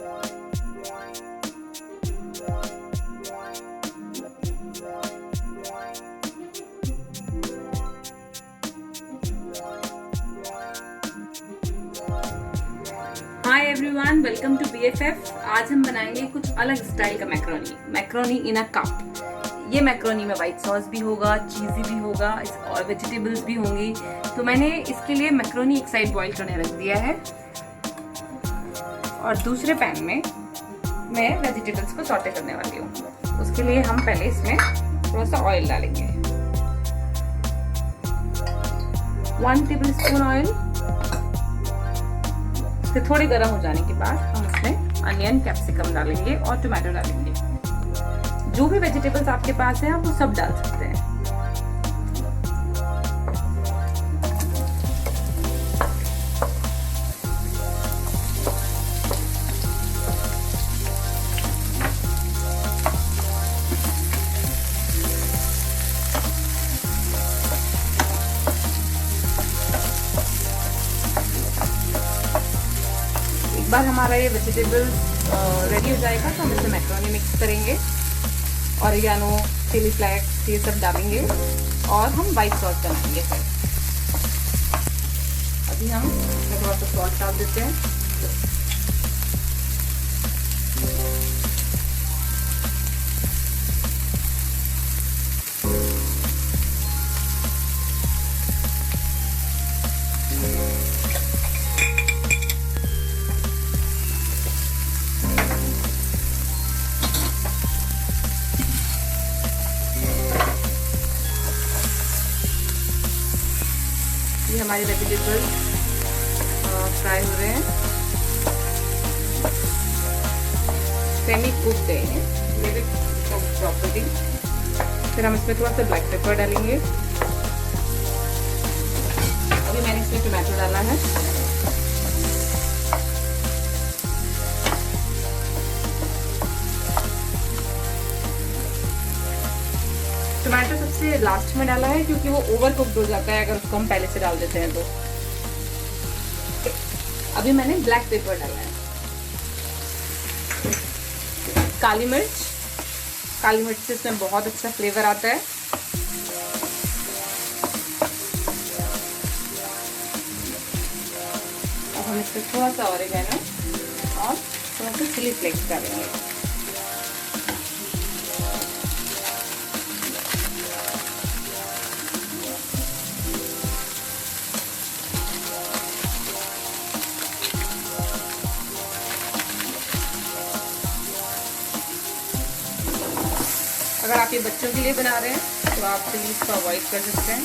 Hi everyone, welcome to BFF। आज हम बनाएंगे कुछ अलग स्टाइल का मैक्रोनी इन अ कप। ये मैक्रोनी में वाइट सॉस भी होगा, चीज़ी भी होगा और वेजिटेबल्स भी होंगी। तो मैंने इसके लिए मैक्रोनी एक साइड बॉईल करने रख दिया है और दूसरे पैन में मैं वेजिटेबल्स को सॉटे करने वाली हूँ। उसके लिए हम पहले इसमें थोड़ा सा ऑयल डालेंगे, 1 टेबलस्पून ऑयल। इसके थोड़े गर्म हो जाने के बाद हम इसमें अनियन, कैप्सिकम डालेंगे और टोमेटो डालेंगे। जो भी वेजिटेबल्स आपके पास है आप वो सब डाल सकते हैं। एक बार हमारा ये वेजिटेबल रेडी हो जाएगा तो हम इसमें मैक्रोनी मिक्स करेंगे, ऑरिगेनो, चिली फ्लेक्स ये सब डालेंगे और हम वाइट सॉस बनाएंगे। फिर अभी हम इसमें थोड़ा सा सॉल्ट डाल देते हैं। ये हमारे वेजिटेबल्स फ्राई हो रहे हैं, सेमी कुक्ड है ये प्रॉपर्टी। फिर हम इसमें थोड़ा सा ब्लैक पेपर डालेंगे। अभी मैंने इसमें टोमेटो डाला है। टोमेटो सबसे लास्ट में डाला है क्योंकि वो ओवर कुक्ड हो जाता है अगर उसको हम पहले से डाल देते हैं तो। अभी मैंने ब्लैक पेपर डाला है। काली मिर्च से इसमें बहुत अच्छा फ्लेवर आता है। अब हम इसमें थोड़ा सा ऑरिगेनो और थोड़ा सा चिली फ्लेक्स डालेंगे। अगर आप ये बच्चों के लिए बना रहे हैं तो आप चिली इसको अवॉइड कर सकते हैं।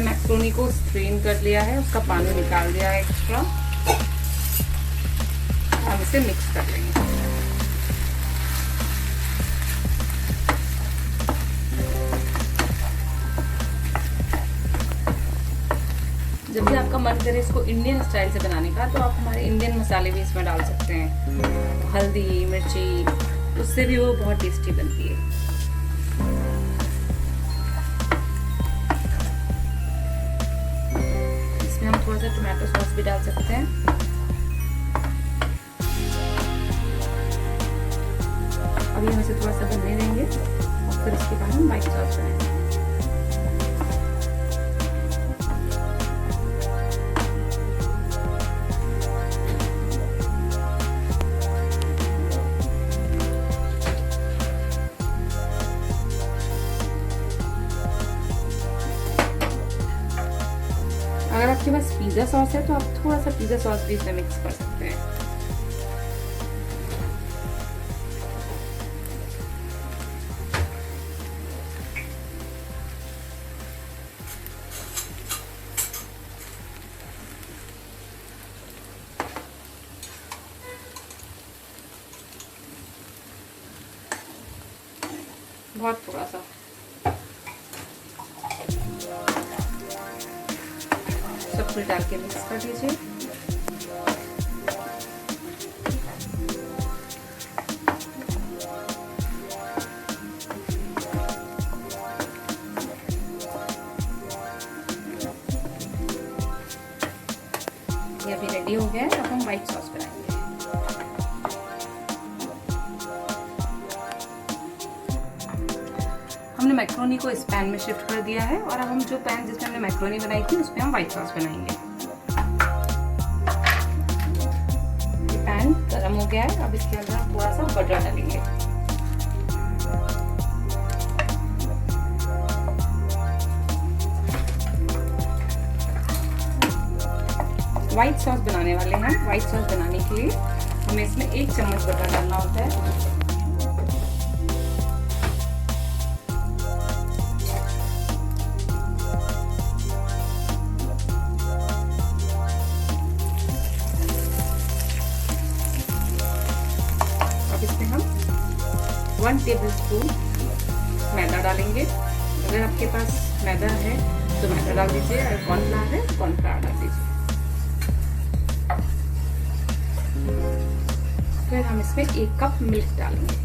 मैक्रोनी को स्ट्रेन कर लिया है, उसका पानी निकाल दिया है एक्स्ट्रा। हम इसे मिक्स कर लेंगे। जब भी आपका मन करे इसको इंडियन स्टाइल से बनाने का तो आप हमारे इंडियन मसाले भी इसमें डाल सकते हैं, हल्दी, मिर्ची, उससे भी वो बहुत टेस्टी बनती है। इसमें हम थोड़ा सा टोमेटो सॉस भी डाल सकते हैं। अभी हम इसे थोड़ा सा भुनने देंगे और फिर इसके बाद हम वाइट सॉस बनाएंगे। अगर आपके पास पास पिज़्ज़ा सॉस है तो आप थोड़ा सा पिज़्ज़ा सॉस भी इसमें मिक्स कर सकते हैं। बहुत थोड़ा सा। सब कुछ डाल के मिक्स कर दीजिए। ये अभी रेडी हो गया है। अब हम व्हाइट सॉस बनाएंगे। हमने मैक्रोनी को इस पैन में शिफ्ट कर दिया है और अब हम जो पैन जिसमें हमने मैक्रोनी बनाई थी उस पर हम व्हाइट सॉस बनाएंगे। ये पैन गरम हो गया है। अब इसके अंदर हम थोड़ा सा बटर डालेंगे। व्हाइट सॉस बनाने वाले हैं। व्हाइट सॉस बनाने के लिए हमें इसमें 1 चम्मच बटर डालना होता है। अब इसमें हम 1 टेबलस्पून मैदा डालेंगे। अगर आपके पास मैदा है तो मैदा डाल दीजिए, अगर कॉर्नफ्लावर है तो कॉर्नफ्लावर डाल दीजिए। फिर हम इसमें 1 कप मिल्क डालेंगे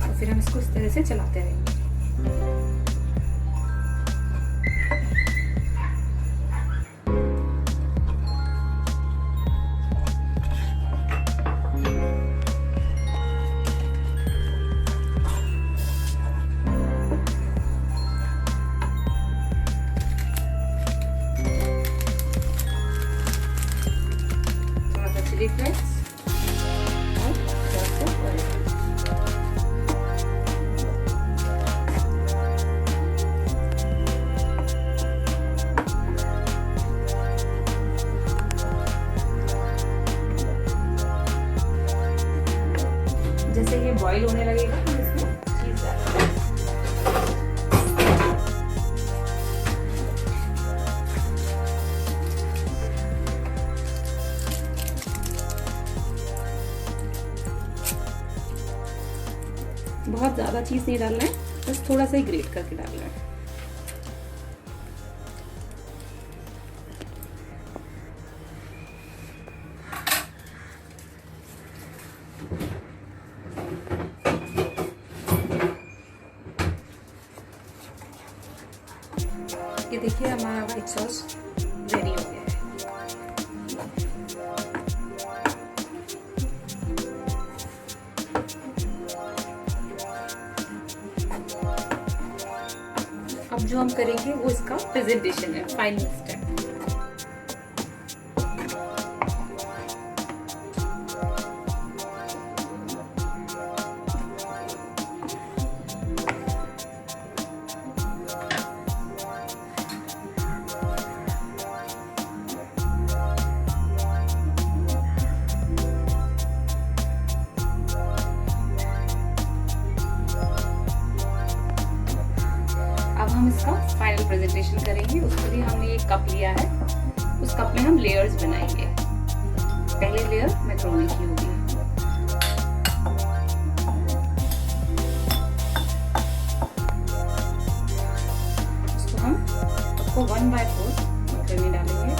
और फिर हम इसको इस तरह से चलाते रहेंगे। चिली फ्लेक्स और थोड़ा सा ऑरिगेनो। जैसे ये बॉईल होने लगेगा हम इसमें चीज डालेंगे। बहुत ज़्यादा चीज़ नहीं डालना है, बस थोड़ा सा ही ग्रेट करके डालना है। ये देखिए हमारा व्हाइट सॉस रेडी हो गया है। अब जो हम करेंगे वो इसका प्रेजेंटेशन है, फाइनल स्टेप। अब हम इसका फाइनल प्रेजेंटेशन करेंगे। उसके लिए हमने एक कप लिया है, उस कप में हम लेयर्स बनाएंगे। पहली लेयर मैक्रोनी की होगी। इसको हम आपको 1/4 मैक्रोनी डालेंगे।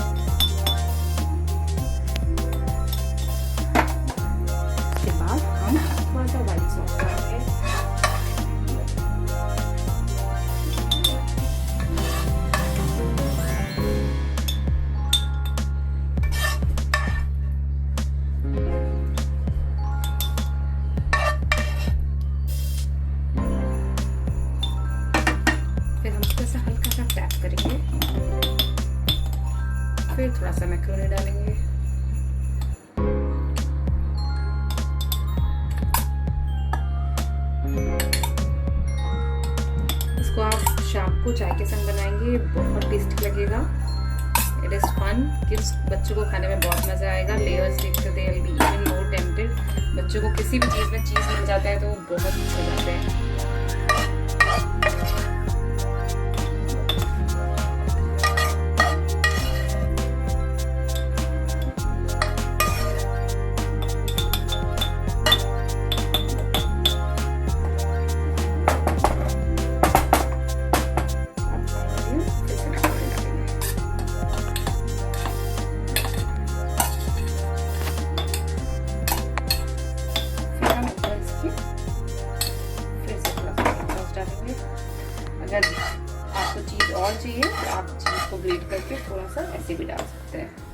उसके बाद हम थोड़ा सा व्हाइट सॉस डालेंगे। हल्का सा टैप करेंगे, फिर थोड़ा सा मैक्रोनी डालेंगे। इसको आप शाम को चाय के संग बनाएंगे, बहुत टेस्टी लगेगा। इट इज़ फन, किड्स बच्चों को खाने में बहुत मज़ा आएगा। लेयर्स देखते they will be even more tempted. बच्चों को किसी भी चीज़ में चीज़ मिल जाता है तो वो बहुत अच्छे हो जाते हैं। अगर आपको चीज़ और चाहिए तो आप चीज़ को ग्रेट करके थोड़ा सा ऐसे भी डाल सकते हैं।